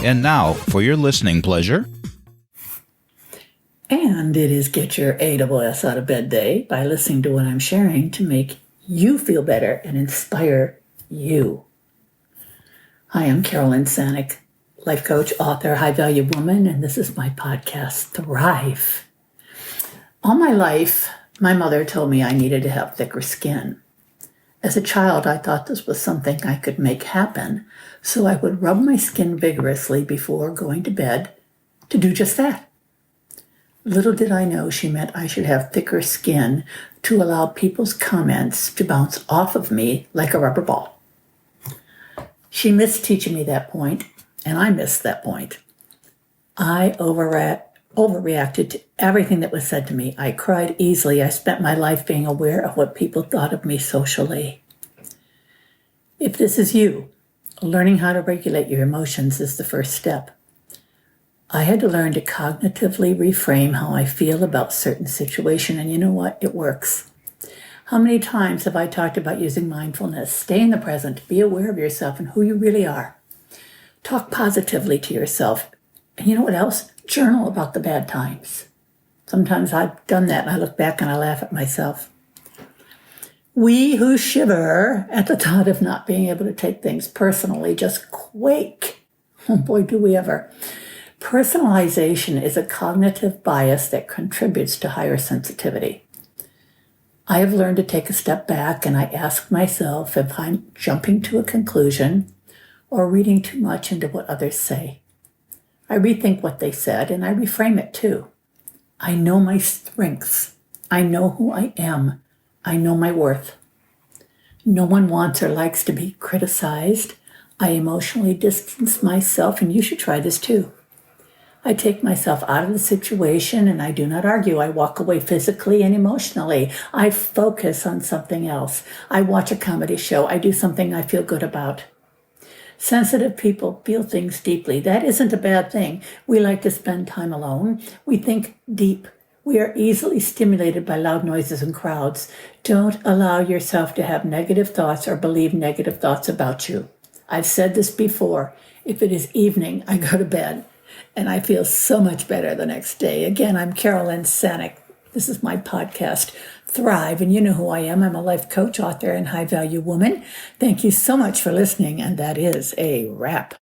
And now, for your listening pleasure. And it is Get Your AWS Out of Bed Day by listening to what I'm sharing to make you feel better and inspire you. Hi, I'm Carolyn Sanic, life coach, author, high-value woman, and this is my podcast, Thrive. All my life, my mother told me I needed to have thicker skin. As a child, I thought this was something I could make happen, so I would rub my skin vigorously before going to bed to do just that. Little did I know she meant I should have thicker skin to allow people's comments to bounce off of me like a rubber ball. She missed teaching me that point, and I missed that point. I overreacted to everything that was said to me. I cried easily. I spent my life being aware of what people thought of me socially. If this is you, learning how to regulate your emotions is the first step. I had to learn to cognitively reframe how I feel about certain situation, and you know what? It works. How many times have I talked about using mindfulness? Stay in the present, be aware of yourself and who you really are. Talk positively to yourself. And you know what else? Journal about the bad times. Sometimes I've done that and I look back and I laugh at myself. We who shiver at the thought of not being able to take things personally just quake. Oh boy, do we ever. Personalization is a cognitive bias that contributes to higher sensitivity. I have learned to take a step back and I ask myself if I'm jumping to a conclusion or reading too much into what others say. I rethink what they said and I reframe it too. I know my strengths. I know who I am. I know my worth. No one wants or likes to be criticized. I emotionally distance myself, and you should try this too. I take myself out of the situation and I do not argue. I walk away physically and emotionally. I focus on something else. I watch a comedy show. I do something I feel good about. Sensitive people feel things deeply. That isn't a bad thing. We like to spend time alone. We think deep. We are easily stimulated by loud noises and crowds. Don't allow yourself to have negative thoughts or believe negative thoughts about you. I've said this before. If it is evening, I go to bed. And I feel so much better the next day. Again, I'm Carolyn Sanic. This is my podcast, Thrive. And you know who I am. I'm a life coach, author, and high-value woman. Thank you so much for listening. And that is a wrap.